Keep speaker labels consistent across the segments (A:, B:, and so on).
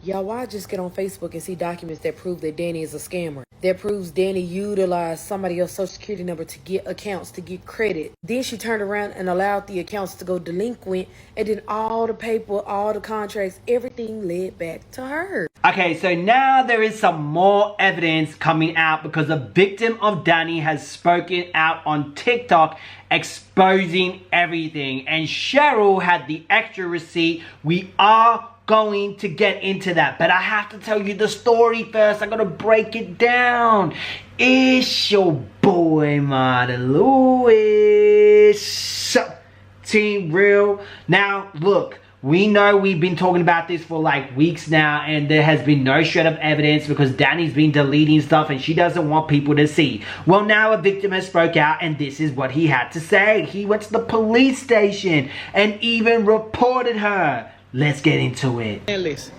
A: Y'all, why I just get on Facebook and see documents that prove that Danni is a scammer? That proves Danni utilized somebody else's social security number to get accounts, to get credit. Then she turned around and allowed the accounts to go delinquent, and then all the paper, all the contracts, everything led back to her.
B: Okay, so now there is some more evidence coming out because a victim of Danni has spoken out on TikTok exposing everything. And Cheryl had the extra receipt. We are going to get into that, but I have to tell you the story first. I gotta break it down. It's your boy Martin Lewis, Team Real. Now look, we know we've been talking about this for like weeks now, and there has been no shred of evidence because Danni's been deleting stuff and she doesn't want people to see. Well, now a victim has spoke out, and this is what he had to say. He went to the police station and even reported her. Let's get into it.
C: Man, listen,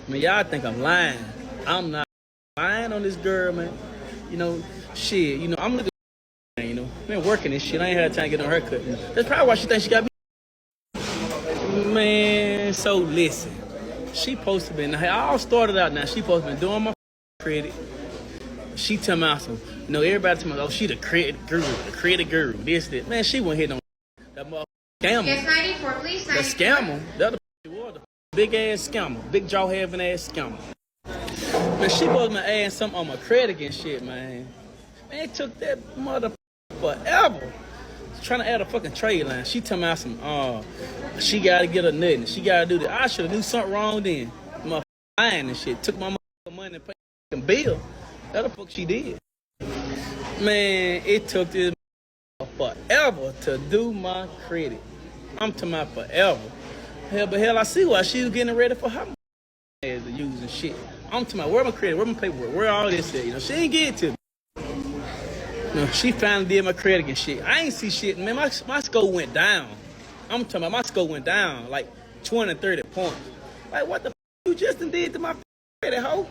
C: man, y'all think I'm lying. I'm not lying on this girl, man. You know, shit, you know, I'm looking, you know, been working this shit. I ain't had time to get no haircut. That's probably why she thinks she got me. Man, so listen, she supposed to be, I all started out now, she supposed to be doing my credit. She tell me some, you know, everybody tell me, oh, she the credit guru, this, that. Man, she went hit on that motherfucker scammer.
D: Yes, 94, please.
C: The scammer, the other was the big ass scammer, big jaw having ass scammer. Man, she supposed to be adding something on my credit and shit, man. Man, it took that mother forever. Trying to add a fucking trade line. She tell me some, she gotta get a nothing. She gotta do that. I should have knew something wrong then. Motherfucker lying and shit. Took my money and paid the bill. That the fuck she did. Man, it took this forever to do my credit. I'm talking about forever. Hell, but hell, I see why she was getting ready for her ass to use and shit. I'm talking about where my credit, where my paperwork, where all this at. You know, she ain't get it to me. You know, she finally did my credit and shit. I ain't see shit, man. My score went down. I'm talking about my score went down like 20, 30 points. Like, what the f you just did to my credit, hoe?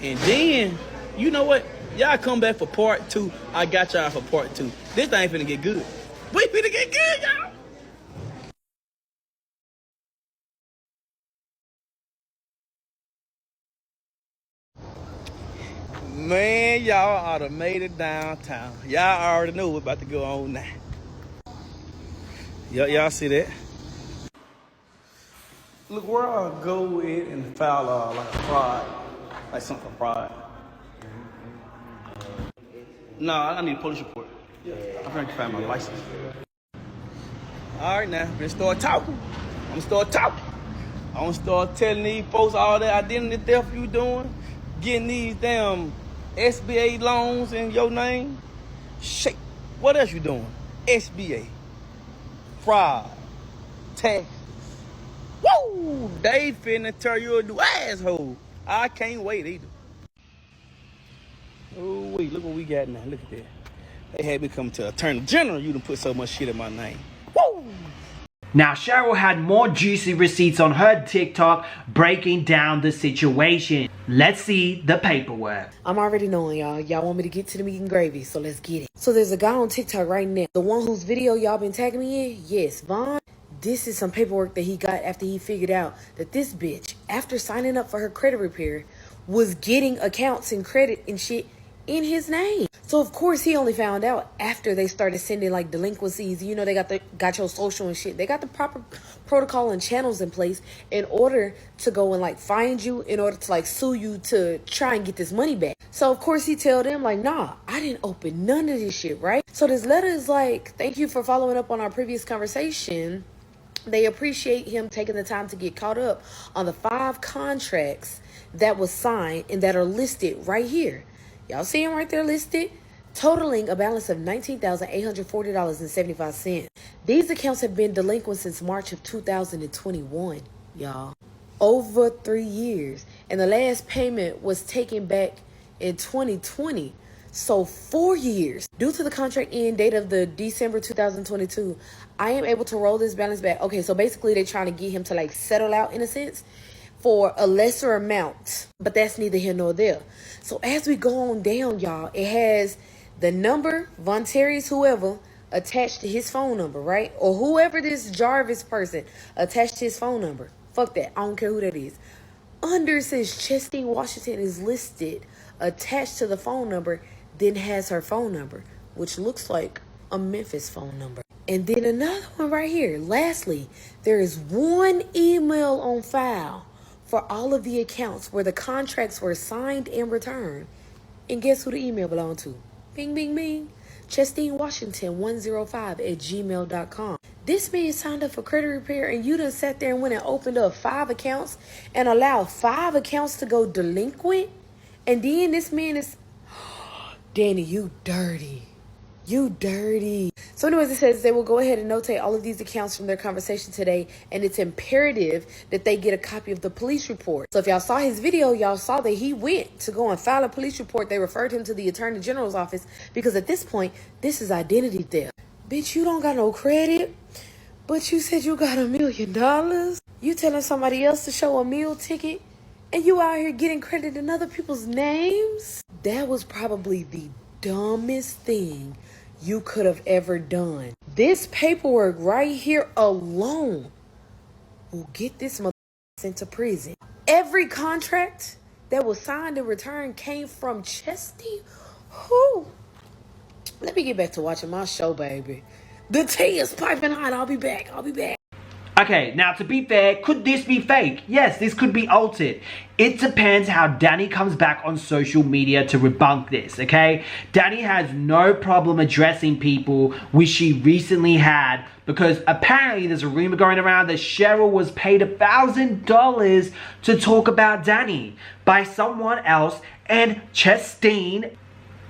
C: And then, you know what? Y'all come back for part 2. I got y'all for part 2. This thing finna get good. We finna get good, y'all. Man, y'all ought to made it downtown. Y'all already know what's about to go on now. Y'all see that? Look, where I'll go in and file like a fraud, like something for fraud. No, I need a police report. I'm trying to find my license. All right, now, I'm gonna start talking. I'm gonna start telling these folks all that identity theft you doing, getting these damn SBA loans in your name. Shit, what else you doing? SBA, fraud, taxes. Woo! They finna turn you a new asshole. I can't wait either. Oh wait, look what we got now. Look at that. They had me come to Attorney General. You done put so much shit in my name. Woo!
B: Now, Cheryl had more juicy receipts on her TikTok breaking down the situation. Let's see the paperwork.
A: I'm already knowing, y'all. Y'all want me to get to the meat and gravy, so let's get it. So there's a guy on TikTok right now. The one whose video y'all been tagging me in? Yes, Vaughn. This is some paperwork that he got after he figured out that this bitch, after signing up for her credit repair, was getting accounts and credit and shit in his name. So of course he only found out after they started sending like delinquencies. You know, they got your social and shit. They got the proper protocol and channels in place in order to go and like find you, in order to like sue you to try and get this money back. So of course he tell them like, nah, I didn't open none of this shit, right? So this letter is like, thank you for following up on our previous conversation. They appreciate him taking the time to get caught up on the 5 contracts that was signed and that are listed right here. Y'all see them right there listed? Totaling a balance of $19,840.75. These accounts have been delinquent since March of 2021, y'all. Over 3 years. And the last payment was taken back in 2020. So 4 years. Due to the contract end date of the December 2022, I am able to roll this balance back. Okay, so basically they're trying to get him to like settle out in a sense for a lesser amount, but that's neither here nor there. So as we go on down, y'all, it has the number, Von Terry's whoever, attached to his phone number, right? Or whoever this Jarvis person attached to his phone number. Fuck that. I don't care who that is. under says Chestine Washington is listed attached to the phone number, then has her phone number, which looks like a Memphis phone number. And then another one right here. Lastly, there is one email on file for all of the accounts where the contracts were signed and returned. And guess who the email belonged to? Bing, bing, bing. Chestine Washington 105 at gmail.com. This man signed up for credit repair, and you done sat there and went and opened up 5 accounts and allowed 5 accounts to go delinquent. And then this man is, Danny, you dirty. You dirty. So anyways, it says they will go ahead and notate all of these accounts from their conversation today, and it's imperative that they get a copy of the police report. So if y'all saw his video, y'all saw that he went to go and file a police report. They referred him to the Attorney General's office because at this point, this is identity theft. Bitch, you don't got no credit, but you said you got $1 million. You telling somebody else to show a meal ticket, and you out here getting credit in other people's names? That was probably the dumbest thing you could have ever done. This paperwork right here alone will get this mother sent to prison. Every contract that was signed and returned came from Chesty. Who? Let me get back to watching my show, baby. The tea is piping hot. I'll be back.
B: Okay, now to be fair, could this be fake? Yes, this could be altered. It depends how Danni comes back on social media to debunk this, okay? Danni has no problem addressing people, which she recently had, because apparently there's a rumor going around that Cheryl was paid $1,000 to talk about Danni by someone else, and Chestine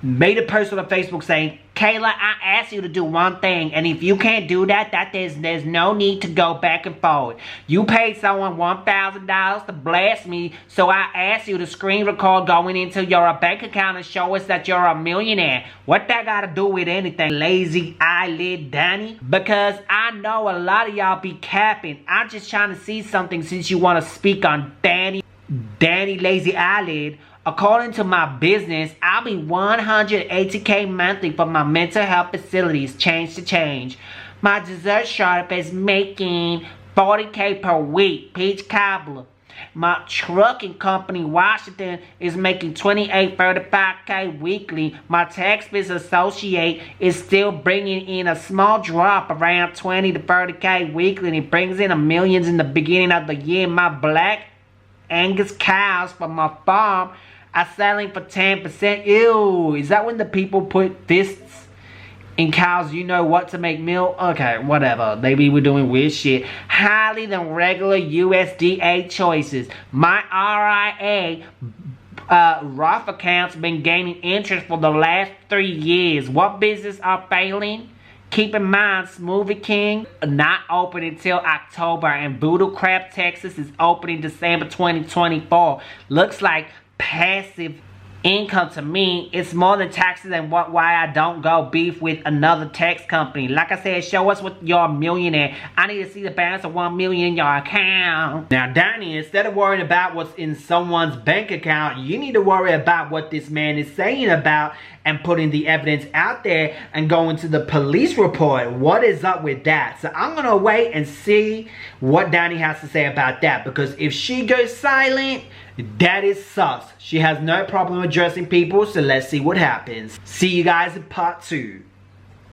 B: made a post on Facebook saying, Kayla, I asked you to do one thing, and if you can't do that, there's no need to go back and forward. You paid someone $1,000 to blast me, so I asked you to screen record going into your bank account and show us that you're a millionaire. What that got to do with anything, lazy eyelid Danni? Because I know a lot of y'all be capping. I'm just trying to see something since you want to speak on Danni lazy eyelid. According to my business, I'll be $180K monthly for my mental health facilities, change to change. My dessert shop is making $40K per week, peach cobbler. My trucking company, Washington, is making $28-35K weekly. My tax business associate is still bringing in a small drop around $20 to $30K weekly, and it brings in millions in the beginning of the year. My black Angus cows from my farm are selling for 10%. Ew, is that when the people put fists in cows, you know what to make milk? Okay, whatever. Maybe we're doing weird shit. Highly than regular USDA choices. My RIA Roth account's been gaining interest for the last 3 years. What business are failing? Keep in mind, Smoothie King not open until October, and Voodoo Crab Texas is opening December 2024. Looks like passive income to me. It's more than taxes and why I don't go beef with another tax company. Like I said, show us what you're a millionaire. I need to see the balance of $1 million in your account. Now, Danni, instead of worrying about what's in someone's bank account, you need to worry about what this man is saying about and putting the evidence out there and going to the police report. What is up with that? So I'm gonna wait and see what Danni has to say about that, because if she goes silent, that is sus. She has no problem addressing people, so let's see what happens. See you guys in part 2.